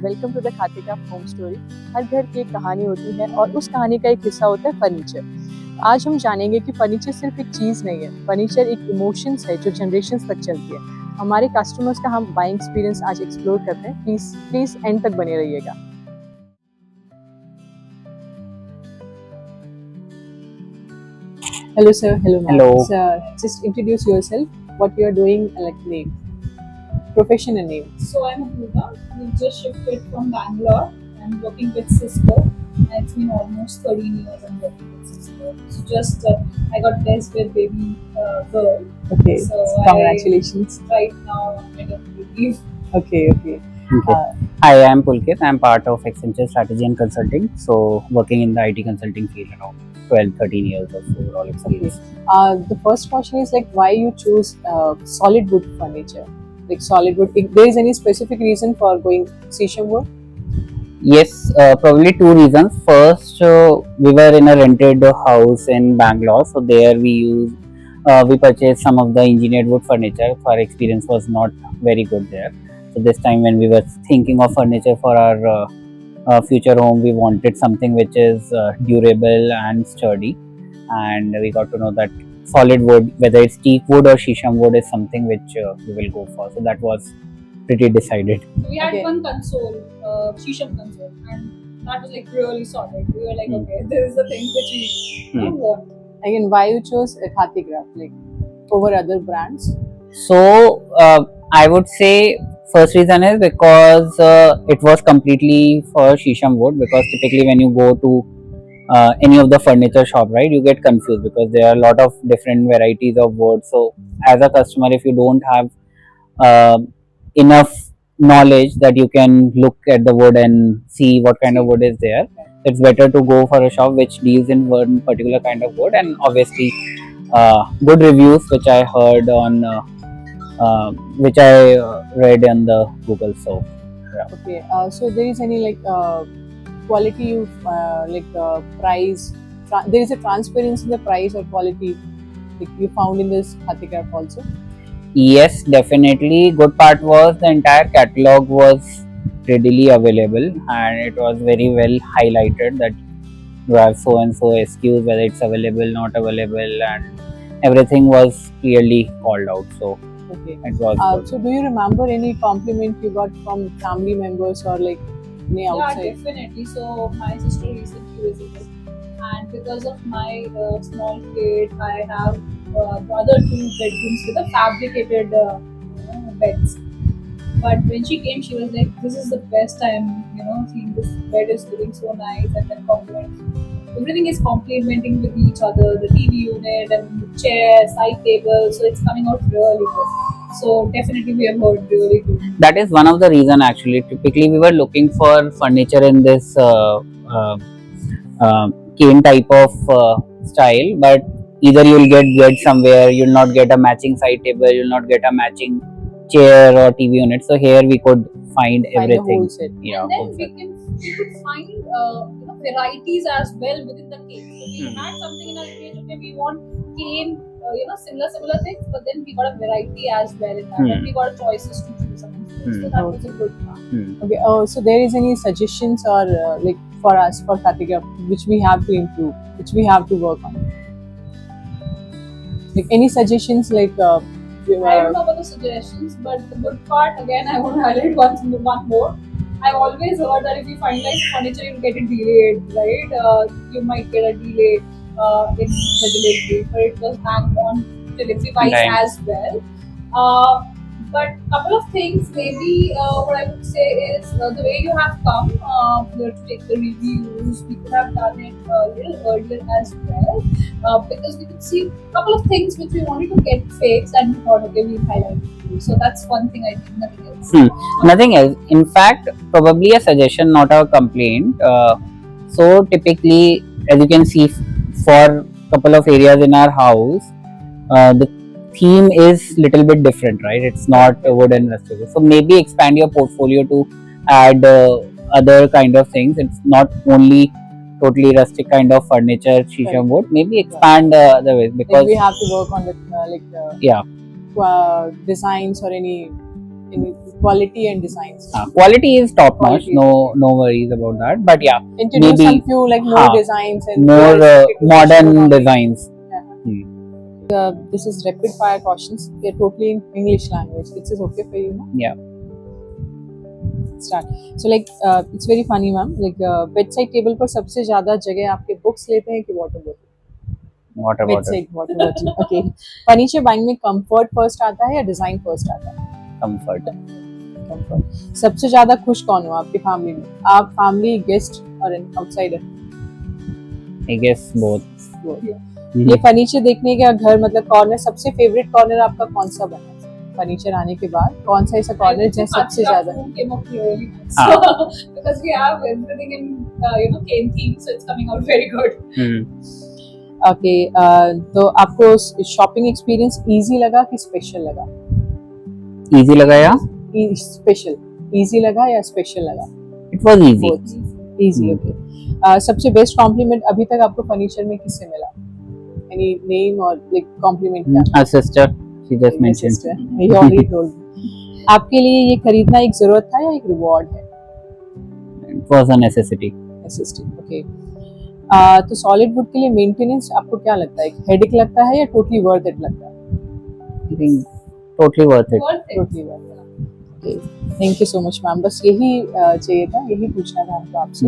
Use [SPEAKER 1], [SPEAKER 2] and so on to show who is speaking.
[SPEAKER 1] Welcome to the खाते का home story. हर घर की एक कहानी होती है और उस कहानी का एक हिस्सा होता है फर्नीचर। आज हम जानेंगे कि फर्नीचर सिर्फ एक चीज़ नहीं है, फर्नीचर एक इमोशंस है जो जनरेशन्स तक चलती है। हमारे कस्टमर्स का हम बाइंग एक्सपीरियंस आज एक्सप्लोर करते हैं। प्लीज प्लीज एंड तक बने रहिएगा। Hello sir, hello ma'am.
[SPEAKER 2] Hello.
[SPEAKER 1] Sir, just introduce yourself, what you are doing, like name, profession and name.
[SPEAKER 3] So I'm Apurva. We've just shifted from Bangalore. I'm working with Cisco. And it's been almost 13 years I'm working with Cisco. So just I got blessed with baby girl.
[SPEAKER 1] Okay,
[SPEAKER 3] So
[SPEAKER 1] congratulations.
[SPEAKER 3] Right now I'm in a leave.
[SPEAKER 1] Okay.
[SPEAKER 2] Hi, I'm Pulkit. I'm part of Accenture Strategy and Consulting. So, working in the IT consulting field around 12-13 years of overall experience.
[SPEAKER 1] The first question is like why you choose solid wood furniture, like solid wood. If there is any specific reason for going Sisham wood?
[SPEAKER 2] Yes, probably two reasons. First, we were in a rented house in Bangalore, so there we purchased some of the engineered wood furniture. So our experience was not very good there. So this time when we were thinking of furniture for our future home, we wanted something which is durable and sturdy, and we got to know that solid wood, whether it's teak wood or shisham wood, is something which we will go for. So that was pretty decided.
[SPEAKER 3] So we had
[SPEAKER 1] Okay.
[SPEAKER 3] one console, Shisham console, and that was like really solid. We were like,
[SPEAKER 2] Hmm.
[SPEAKER 3] okay, this is the thing which we want.
[SPEAKER 1] Again, why you chose Khatigraph like over other brands?
[SPEAKER 2] So I would say first reason is because it was completely for shisham wood, because typically when you go to any of the furniture shop, right, you get confused because there are a lot of different varieties of wood. So as a customer, if you don't have uh, enough knowledge that you can look at the wood and see what kind of wood is there, it's better to go for a shop which deals in one particular kind of wood. And obviously good reviews which I heard on which I read on the Google. So
[SPEAKER 1] Okay, so there is any like quality you price? There is a transparency in the price or quality like you found in this Khatigraph also.
[SPEAKER 2] yes, definitely. Good part was the entire catalog was readily available, and it was very well highlighted that you have so and so SKUs, whether it's available, not available, and everything was clearly called out. So
[SPEAKER 1] Okay.
[SPEAKER 2] it was good.
[SPEAKER 1] So do you remember any compliment you got from family members or like any
[SPEAKER 3] Yeah,
[SPEAKER 1] outside?
[SPEAKER 3] definitely. So my sister recently visited, and because of my small kid, I have the other two bedrooms with a fabricated beds. But when she came, she was like, "This is the best time, seeing this bed is looking so nice," and then compliment. Everything is complementing with each other. The TV unit and the chair, side table, so it's coming out really good. So definitely, we have heard really good.
[SPEAKER 2] That is one of the reason actually. Typically, we were looking for furniture in this cane type of style, but either you'll get somewhere, you'll not get a matching side table, you'll not get a matching chair or TV unit. So here we could find
[SPEAKER 1] Find the
[SPEAKER 2] everything.
[SPEAKER 1] whole set.
[SPEAKER 2] Yeah,
[SPEAKER 3] And then
[SPEAKER 2] whole set.
[SPEAKER 3] we could find varieties as well within the cake. So we
[SPEAKER 2] Hmm.
[SPEAKER 3] had something in our page, okay, we want cane, similar things, but then we got a variety as well in that, and we got choices to choose among those. So
[SPEAKER 2] Hmm.
[SPEAKER 3] that was a good part.
[SPEAKER 1] Okay. So there is any suggestions or like for us for Khatigraph which we have to improve, which we have to work on? Like any suggestions like
[SPEAKER 3] I don't know about the suggestions, but the good part, again, I want to highlight one more. I've always heard that if you finalize furniture, you'll get it delayed, right? You might get a delay in the delivery, but it was hang on delivery wise
[SPEAKER 2] Right.
[SPEAKER 3] as well. Uh, but couple of things, maybe what I would say is the way you have come here to take the reviews, we could have done it a little earlier as well, because we could see a couple of things which we wanted to get fixed, and we thought, okay, we'll highlight it. So that's one thing I think, nothing else.
[SPEAKER 2] Nothing else. In fact, probably a suggestion, not a complaint. So typically, as you can see, for couple of areas in our house, the theme is little bit different, right? It's not wood and rustic. So maybe expand your portfolio to add other kind of things. It's not only totally rustic kind of furniture, shisham wood. Maybe expand other ways,
[SPEAKER 1] like
[SPEAKER 2] because
[SPEAKER 1] we have to work on the
[SPEAKER 2] yeah,
[SPEAKER 1] designs or any in quality and designs.
[SPEAKER 2] Quality is top notch.
[SPEAKER 1] Quality is
[SPEAKER 2] No worries about that. But yeah,
[SPEAKER 1] Introduce
[SPEAKER 2] maybe,
[SPEAKER 1] some few like more
[SPEAKER 2] हाँ,
[SPEAKER 1] designs and
[SPEAKER 2] more
[SPEAKER 1] realistic to
[SPEAKER 2] modern
[SPEAKER 1] customer.
[SPEAKER 2] designs.
[SPEAKER 1] This is rapid fire questions. They're totally in English language. This is okay for you, no?
[SPEAKER 2] Yeah.
[SPEAKER 1] Start. So like it's very funny, ma'am. Like bedside table पर सबसे ज़्यादा जगह आपके books लेते हैं कि water bottle?
[SPEAKER 2] Water bottle.
[SPEAKER 1] Bedside water bottle. Okay. Furniture buying में comfort first आता है या design first आता है?
[SPEAKER 2] Comfort.
[SPEAKER 1] Comfort. सबसे ज़्यादा खुश कौन हो आपकी फैमिली में? आप फैमिली, गेस्ट और आउटसाइडर?
[SPEAKER 2] I guess both.
[SPEAKER 1] ये फर्नीचर देखने का घर मतलब कॉर्नर, सबसे फेवरेट कॉर्नर आपका कौन सा बना? फर्नीचर आने के बाद कौन सा ऐसा कॉर्नर जहाँ सबसे ज्यादा?
[SPEAKER 3] came up really nice. Because we have everything in cane theme, so it's coming out very good.
[SPEAKER 1] Okay, तो आपको शॉपिंग एक्सपीरियंस इजी लगा कि स्पेशल लगा?
[SPEAKER 2] Easy लगा या?
[SPEAKER 1] स्पेशल, इजी लगा या स्पेशल लगा?
[SPEAKER 2] It was easy.
[SPEAKER 1] Easy, okay. सबसे बेस्ट कॉम्प्लीमेंट अभी तक आपको फर्नीचर में किससे मिला? एनी नेम और लाइक कॉम्प्लीमेंट क्या?
[SPEAKER 2] Our sister, she just mentioned.
[SPEAKER 1] You already told me. आपके लिए ये खरीदना एक जरूरत था या एक रिवॉर्ड है?
[SPEAKER 2] It was a necessity.
[SPEAKER 1] Assistant, okay. तो सॉलिड वुड के लिए मेंटेनेंस आपको क्या लगता है? हेडेक लगता है या टोटली वर्थ इट लगता है?
[SPEAKER 2] I think totally worth it.
[SPEAKER 3] Worth it.
[SPEAKER 1] Totally worth it. Okay, thank you so much ma'am. बस यही चाहिए था, यही पूछना था हमको आपसे।